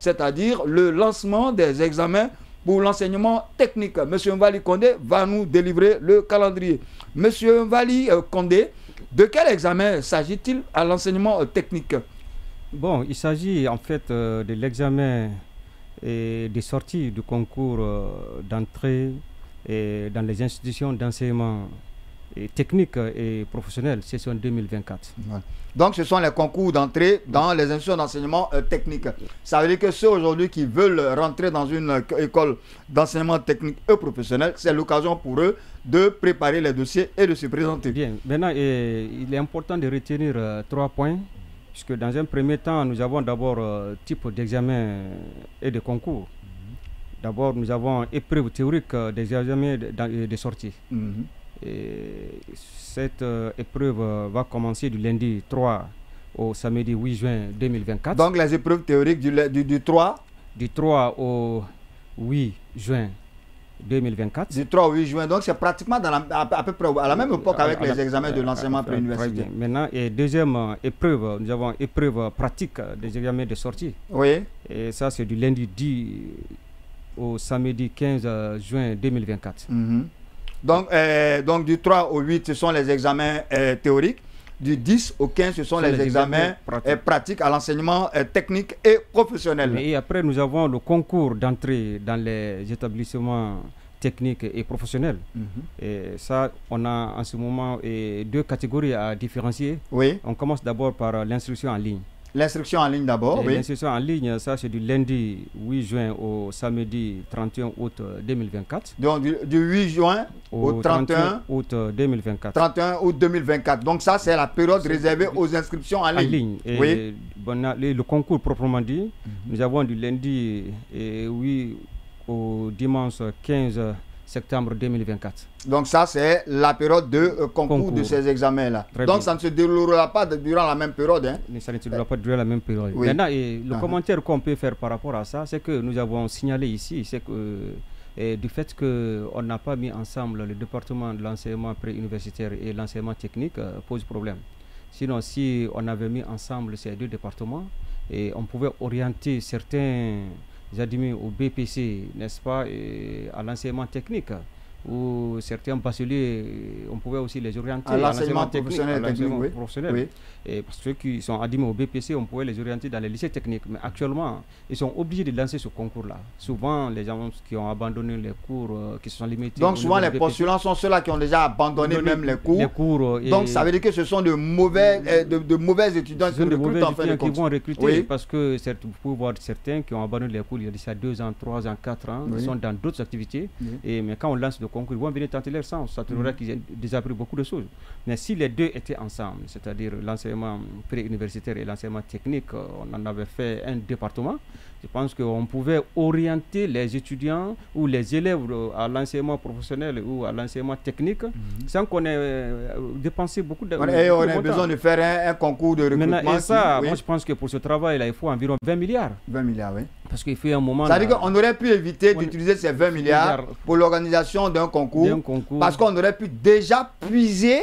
c'est-à-dire le lancement des examens pour l'enseignement technique. Monsieur Mvali Condé va nous délivrer le calendrier. Monsieur Mvali Condé, de quel examen s'agit-il à l'enseignement technique? Bon, il s'agit en fait de l'examen et des sorties du concours d'entrée dans les institutions d'enseignement technique et professionnel, session 2024. Ouais. Donc, ce sont les concours d'entrée dans les institutions d'enseignement technique. Ça veut dire que ceux aujourd'hui qui veulent rentrer dans une école d'enseignement technique et professionnel, c'est l'occasion pour eux de préparer les dossiers et de se présenter. Bien, maintenant, il est important de retenir 3 points, puisque dans un premier temps, nous avons d'abord type d'examen et de concours. D'abord, nous avons épreuve théorique des examens de sortie. Et cette épreuve va commencer du lundi 3 au samedi 8 juin 2024. Donc les épreuves théoriques du 3 du 3 au 8 juin 2024. Du 3 au 8 juin, donc c'est pratiquement à peu près à la même époque avec les examens de l'enseignement préuniversitaire. Maintenant, et deuxième épreuve, nous avons épreuve pratique des examens de sortie. Oui. Et ça, c'est du lundi 10 au samedi 15 juin 2024. Donc du 3 au 8, ce sont les examens théoriques. Du 10 au 15, ce sont les examens pratiques à l'enseignement technique et professionnel. Et après, nous avons le concours d'entrée dans les établissements techniques et professionnels. Et ça, on a en ce moment 2 catégories à différencier. Oui. On commence d'abord par l'instruction en ligne. L'instruction en ligne d'abord, oui. L'instruction en ligne, ça c'est du lundi 8 juin au samedi 31 août 2024. Donc du 8 juin au 31 août 2024. 31 août 2024. Donc ça c'est la période réservée aux inscriptions en ligne. Et oui. Le concours proprement dit, nous avons du lundi 8 au dimanche 15 septembre 2024. Donc ça c'est la période de concours de ces examens-là. Donc ça ne se déroulera pas durant la même période. Hein. Ça ne se déroulera pas durant la même période. Oui. Maintenant, le commentaire qu'on peut faire par rapport à ça, c'est que nous avons signalé ici, c'est que du fait qu'on n'a pas mis ensemble le département de l'enseignement préuniversitaire et l'enseignement technique pose problème. Sinon, si on avait mis ensemble ces 2 départements, et on pouvait orienter certains admis au BPC, n'est-ce pas, à l'enseignement technique, ou certains bacheliers, on pouvait aussi les orienter à l'enseignement professionnel. Oui. Et parce que ceux qui sont admis au BPC, on pouvait les orienter dans les lycées techniques. Mais actuellement, ils sont obligés de lancer ce concours-là. Souvent, les gens qui ont abandonné les cours, qui se sont limités. Donc souvent, les postulants sont ceux-là qui ont déjà abandonné même les cours. Donc ça veut dire que ce sont de mauvais étudiants qui recrutent en fin de compte. Qui vont recruter parce que vous pouvez voir certains qui ont abandonné les cours il y a déjà 2 ans, 3 ans, 4 ans, ils sont dans d'autres activités. Mais quand on lance le concours, ils vont venir tenter leur sens. Ça trouverait qu'ils ont déjà appris beaucoup de choses. Mais si les 2 étaient ensemble, c'est-à-dire l'enseignement préuniversitaire et l'enseignement technique, on en avait fait un département, je pense qu'on pouvait orienter les étudiants ou les élèves à l'enseignement professionnel ou à l'enseignement technique sans qu'on ait dépensé beaucoup de temps. On a besoin de faire un concours de recrutement. Maintenant, et ça, moi je pense que pour ce travail-là, il faut environ 20 milliards. 20 milliards, oui. Parce qu'il fait un moment... Ça veut dire qu'on aurait pu éviter d'utiliser ces 20 milliards pour l'organisation d'un concours, parce qu'on aurait pu déjà puiser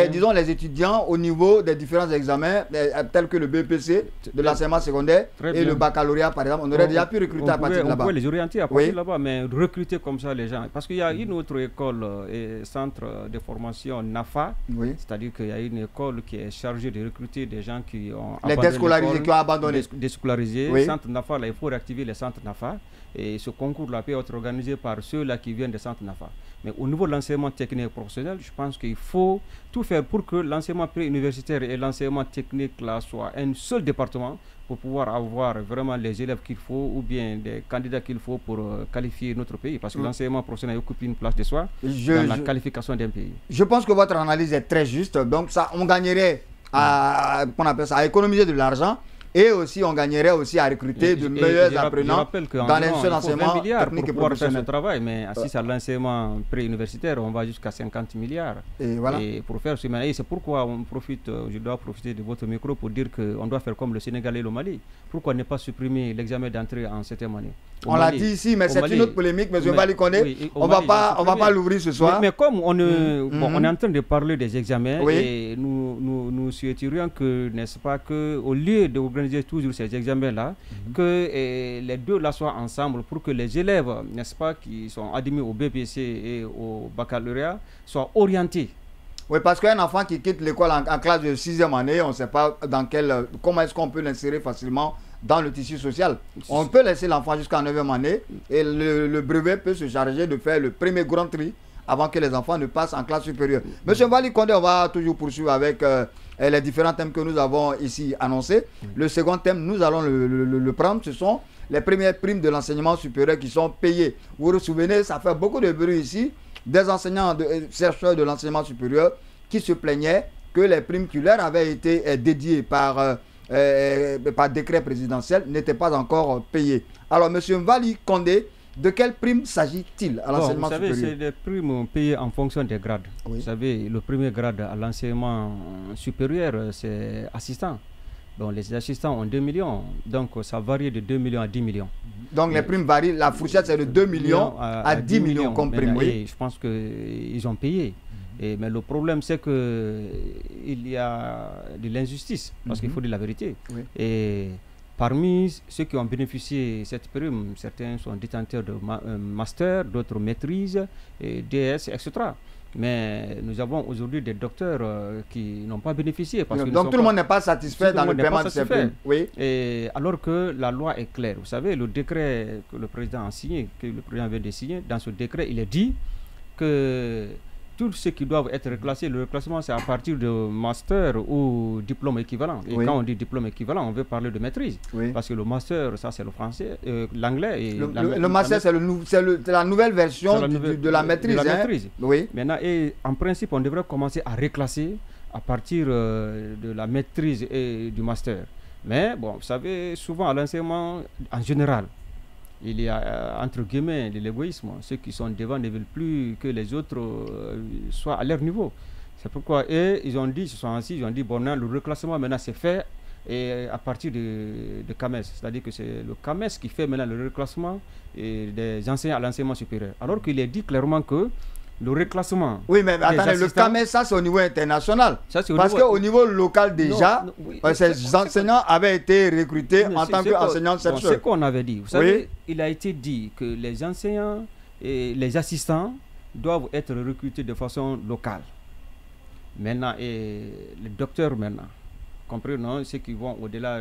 disons les étudiants au niveau des différents examens tels que le BPC de l'enseignement secondaire et le baccalauréat par exemple. On aurait déjà pu recruter à partir de là-bas. On pouvait les orienter à partir de là-bas, mais recruter comme ça les gens. Parce qu'il y a une autre école et centre de formation NAFA, c'est-à-dire qu'il y a une école qui est chargée de recruter des gens qui ont abandonné. Les déscolarisés qui ont abandonné. Déscolarisés. Centre NAFA, là, il faut réactiver les centres NAFA. Et ce concours-là peut être organisé par ceux-là qui viennent des centres NAFA. Mais au niveau de l'enseignement technique et professionnel, je pense qu'il faut tout faire pour que l'enseignement préuniversitaire et l'enseignement technique là soient un seul département pour pouvoir avoir vraiment les élèves qu'il faut ou bien des candidats qu'il faut pour qualifier notre pays. Parce que l'enseignement professionnel occupe une place de soi dans la qualification d'un pays. Je pense que votre analyse est très juste. Donc ça, on gagnerait à économiser de l'argent. Et aussi, on gagnerait aussi à recruter de meilleurs apprenants dans les seuls enseignements techniques et professionnels. Ce travail, mais si c'est l'enseignement préuniversitaire, on va jusqu'à 50 milliards. Et voilà. Et pour faire ce ménage, c'est pourquoi je dois profiter de votre micro pour dire qu'on doit faire comme le Sénégal et le Mali. Pourquoi ne pas supprimer l'examen d'entrée en 7e année? On l'a dit ici, mais c'est une autre polémique, M. Mvali Condé. On va pas l'ouvrir ce soir. Mais comme on est en train de parler des examens et nous souhaiterions que, n'est-ce pas, qu'au lieu d'organiser toujours ces examens-là, que les deux là soient ensemble pour que les élèves, n'est-ce pas, qui sont admis au BPC et au baccalauréat soient orientés. Oui, parce qu'un enfant qui quitte l'école en classe de 6e année, on ne sait pas comment est-ce qu'on peut l'insérer facilement dans le tissu social. On peut laisser l'enfant jusqu'en 9e année et le brevet peut se charger de faire le premier grand tri avant que les enfants ne passent en classe supérieure. Monsieur Mbali Condé, on va toujours poursuivre avec les différents thèmes que nous avons ici annoncés. Le second thème, nous allons le prendre, ce sont les premières primes de l'enseignement supérieur qui sont payées. Vous vous souvenez, ça fait beaucoup de bruit ici, des enseignants, chercheurs de l'enseignement supérieur qui se plaignaient que les primes qui leur avaient été dédiées par décret présidentiel n'étaient pas encore payées. Alors, M. Mbali Condé, de quelles primes s'agit-il à l'enseignement supérieur? Vous savez, c'est des primes payées en fonction des grades. Oui. Vous savez, le premier grade à l'enseignement supérieur, c'est assistant. Bon, les assistants ont 2 millions, donc ça varie de 2 millions à 10 millions. Donc les primes varient, la fourchette c'est de 2 millions à 10 millions comme prime. Oui. Je pense qu'ils ont payé. Mais le problème c'est qu'il y a de l'injustice, parce qu'il faut dire la vérité. Oui. Et parmi ceux qui ont bénéficié de cette prime, certains sont détenteurs de master, d'autres maîtrises, DS, etc. Mais nous avons aujourd'hui des docteurs qui n'ont pas bénéficié. Parce donc tout le monde n'est pas satisfait dans le paiement de ces primes. Oui. Et alors que la loi est claire. Vous savez, le décret que le président a signé, que le président vient de signer, dans ce décret, il est dit que tous ceux qui doivent être reclassés, le reclassement c'est à partir de master ou diplôme équivalent. Et quand on dit diplôme équivalent, on veut parler de maîtrise. Oui. Parce que le master, ça c'est le français, l'anglais. Le master c'est la nouvelle version de la maîtrise. De la maîtrise. Oui. Maintenant, et en principe, on devrait commencer à reclasser à partir de la maîtrise et du master. Mais bon, vous savez, souvent à l'enseignement en général, il y a entre guillemets de l'égoïsme. Ceux qui sont devant ne veulent plus que les autres soient à leur niveau. C'est pourquoi ils ont dit, ils se sont assis, ils ont dit bon, le reclassement maintenant c'est fait et à partir de CAMES. C'est-à-dire que c'est le CAMES qui fait maintenant le reclassement des enseignants à l'enseignement supérieur. Alors qu'il est dit clairement que le reclassement. Oui, mais attendez, le CAMES, ça c'est au niveau international. Parce qu'au niveau local déjà, ces enseignants avaient été recrutés en tant qu'enseignants-chercheurs. C'est ce qu'on avait dit. Vous savez, il a été dit que les enseignants et les assistants doivent être recrutés de façon locale. Maintenant, et les docteurs maintenant, compris, non, ceux qui vont au-delà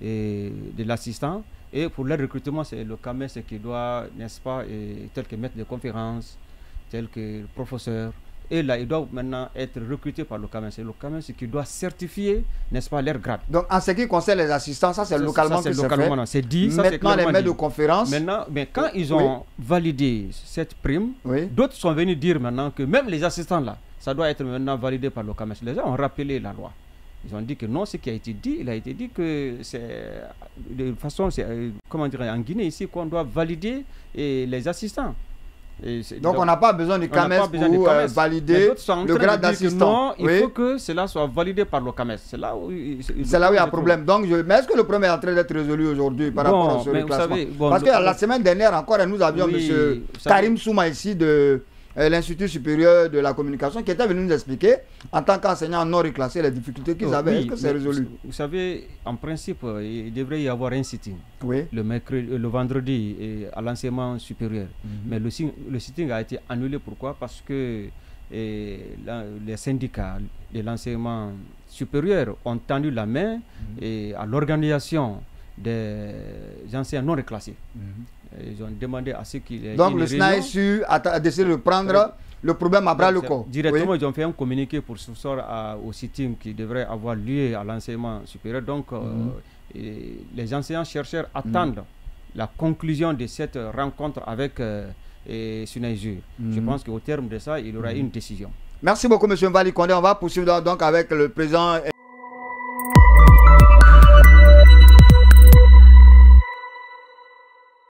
de l'assistant. Et pour leur recrutement, c'est le CAMES qui doit, n'est-ce pas, tel que maître de conférence, tel que professeur, et là ils doivent maintenant être recrutés par le CAMES. C'est le CAMES qui doit certifier, n'est-ce pas, leur grade. Donc en ce qui concerne les assistants, ça c'est localement que c'est fait. C'est dit. Maintenant les maîtres de conférence. Maintenant, mais quand ils ont validé cette prime, d'autres sont venus dire maintenant que même les assistants là, ça doit être maintenant validé par le CAMES. Les gens ont rappelé la loi. Ils ont dit que non, ce qui a été dit, il a été dit que c'est de façon, comment dire, en Guinée ici, qu'on doit valider les assistants. Donc on n'a pas besoin du CAMES pour valider le grade d'assistant. Il faut que cela soit validé par le CAMES. C'est là où il y a un problème. Donc, mais est-ce que le problème est en train d'être résolu aujourd'hui par rapport à ce reclassement? Parce que la semaine dernière encore, nous avions M. Karim Souma ici de l'Institut supérieur de la communication qui était venu nous expliquer en tant qu'enseignant non reclassé les difficultés qu'ils avaient. Est-ce que c'est résolu? Vous savez, en principe, il devrait y avoir un sitting le vendredi à l'enseignement supérieur. Mais le sitting a été annulé. Pourquoi? Parce que les syndicats de l'enseignement supérieur ont tendu la main à l'organisation des enseignants non reclassés. Ils ont demandé à ceux qui... Donc le SNAESU a décidé de prendre le problème à bras le corps. Directement, ils ont fait un communiqué pour ce soir au sitting qui devrait avoir lieu à l'enseignement supérieur. Donc les enseignants-chercheurs attendent la conclusion de cette rencontre avec SNAESU. Je pense qu'au terme de ça, il y aura une décision. Merci beaucoup, M. Mbali Condé. On va poursuivre donc avec le président...